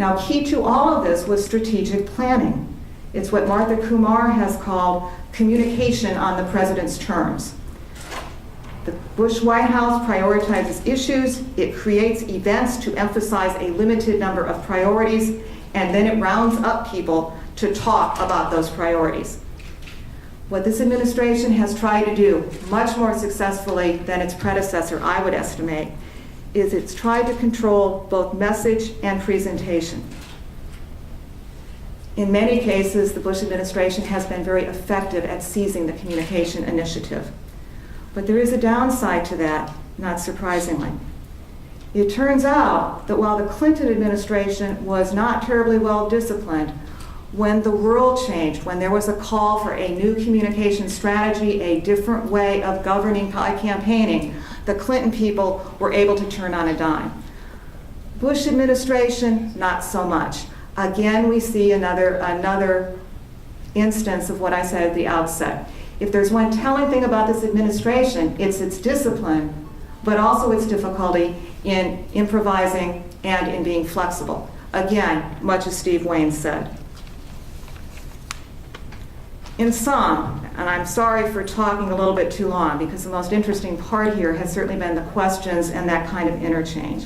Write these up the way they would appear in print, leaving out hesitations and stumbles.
Now, key to all of this was strategic planning. It's what Martha Kumar has called communication on the president's terms. The Bush White House prioritizes issues, it creates events to emphasize a limited number of priorities, and then it rounds up people to talk about those priorities. What this administration has tried to do, much more successfully than its predecessor, I would estimate, is it's tried to control both message and presentation. In many cases, the Bush administration has been very effective at seizing the communication initiative. But there is a downside to that, not surprisingly. It turns out that while the Clinton administration was not terribly well disciplined, when the world changed, when there was a call for a new communication strategy, a different way of governing campaigning, the Clinton people were able to turn on a dime. Bush administration, not so much. Again, we see another instance of what I said at the outset. If there's one telling thing about this administration, it's its discipline, but also its difficulty in improvising and in being flexible. Again, much as Steve Wayne said. In sum, and I'm sorry for talking a little bit too long because the most interesting part here has certainly been the questions and that kind of interchange.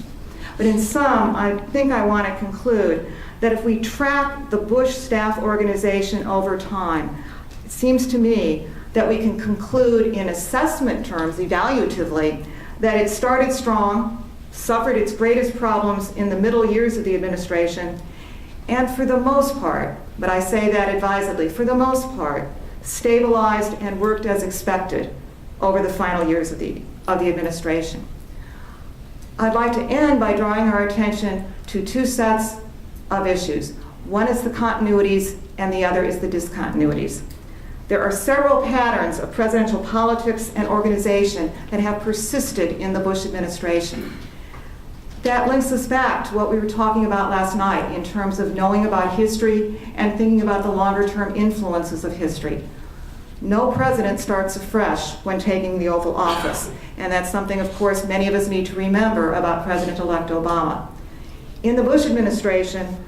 But in sum, I think I want to conclude that if we track the Bush staff organization over time, it seems to me that we can conclude in assessment terms, evaluatively, that it started strong, suffered its greatest problems in the middle years of the administration, and for the most part, but I say that advisedly, for the most part, stabilized and worked as expected over the final years of the administration. I'd like to end by drawing our attention to two sets of issues. One is the continuities and the other is the discontinuities. There are several patterns of presidential politics and organization that have persisted in the Bush administration. That links us back to what we were talking about last night in terms of knowing about history and thinking about the longer-term influences of history. No president starts afresh when taking the Oval Office, and that's something, of course, many of us need to remember about President-elect Obama. In the Bush administration,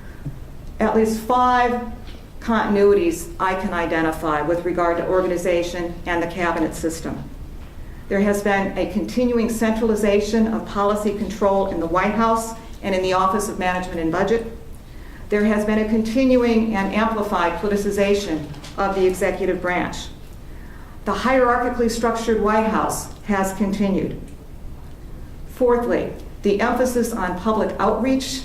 at least 5 continuities I can identify with regard to organization and the cabinet system. There has been a continuing centralization of policy control in the White House and in the Office of Management and Budget. There has been a continuing and amplified politicization of the executive branch. The hierarchically structured White House has continued. Fourthly, the emphasis on public outreach,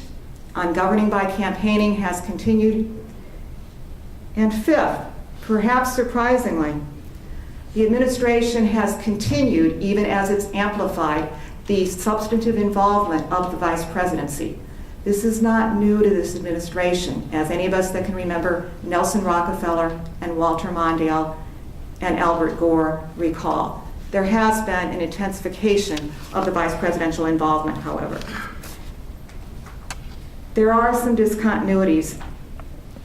on governing by campaigning has continued. And fifth, perhaps surprisingly, the administration has continued, even as it's amplified, the substantive involvement of the vice presidency. This is not new to this administration, as any of us that can remember Nelson Rockefeller and Walter Mondale and Albert Gore recall. There has been an intensification of the vice presidential involvement, however. There are some discontinuities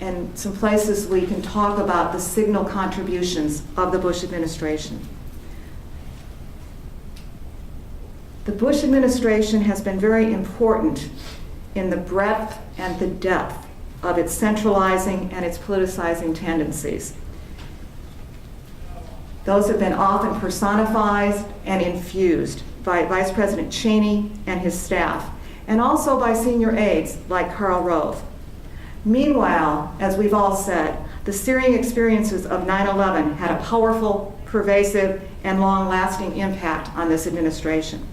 and some places we can talk about the signal contributions of the Bush administration. The Bush administration has been very important in the breadth and the depth of its centralizing and its politicizing tendencies. Those have been often personified and infused by Vice President Cheney and his staff, and also by senior aides like Karl Rove. Meanwhile, as we've all said, the searing experiences of 9/11 had a powerful, pervasive, and long-lasting impact on this administration.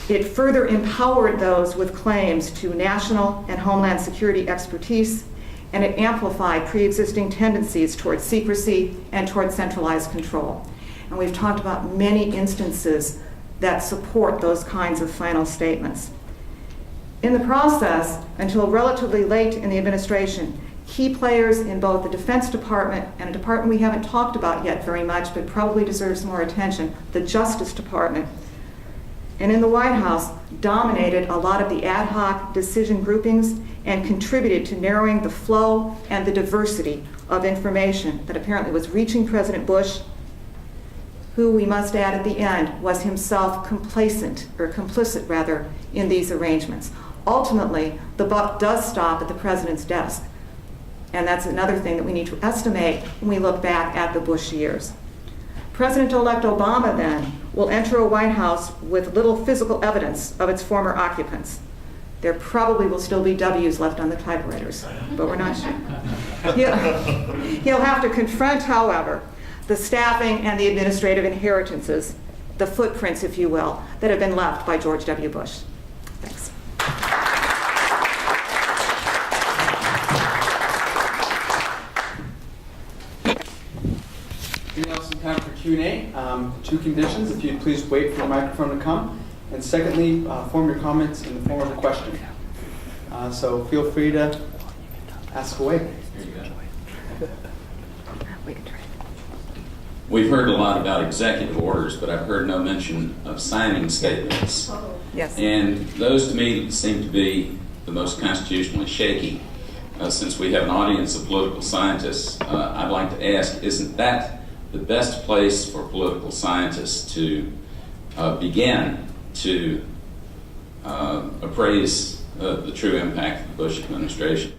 It further empowered those with claims to national and homeland security expertise, and it amplified pre-existing tendencies towards secrecy and towards centralized control. And we've talked about many instances that support those kinds of final statements. In the process, until relatively late in the administration, key players in both the Defense Department and a department we haven't talked about yet very much, but probably deserves more attention, the Justice Department, and in the White House, dominated a lot of the ad hoc decision groupings and contributed to narrowing the flow and the diversity of information that apparently was reaching President Bush, who, we must add at the end, was himself complicit in these arrangements. ultimately, the buck does stop at the president's desk. And that's another thing that we need to estimate when we look back at the Bush years. President-elect Obama, then, will enter a White House with little physical evidence of its former occupants. There probably will still be W's left on the typewriters, but we're not sure. He'll have to confront, however, the staffing and the administrative inheritances, the footprints, if you will, that have been left by George W. Bush. Thanks. We have some time for Q&A. Two conditions: if you'd please wait for the microphone to come, and secondly, form your comments in the form of a question. So feel free to ask away. We've heard a lot about executive orders, but I've heard no mention of signing statements. Yes. And those to me seem to be the most constitutionally shaky. Since we have an audience of political scientists, I'd like to ask, isn't that the best place for political scientists to begin to appraise the true impact of the Bush administration?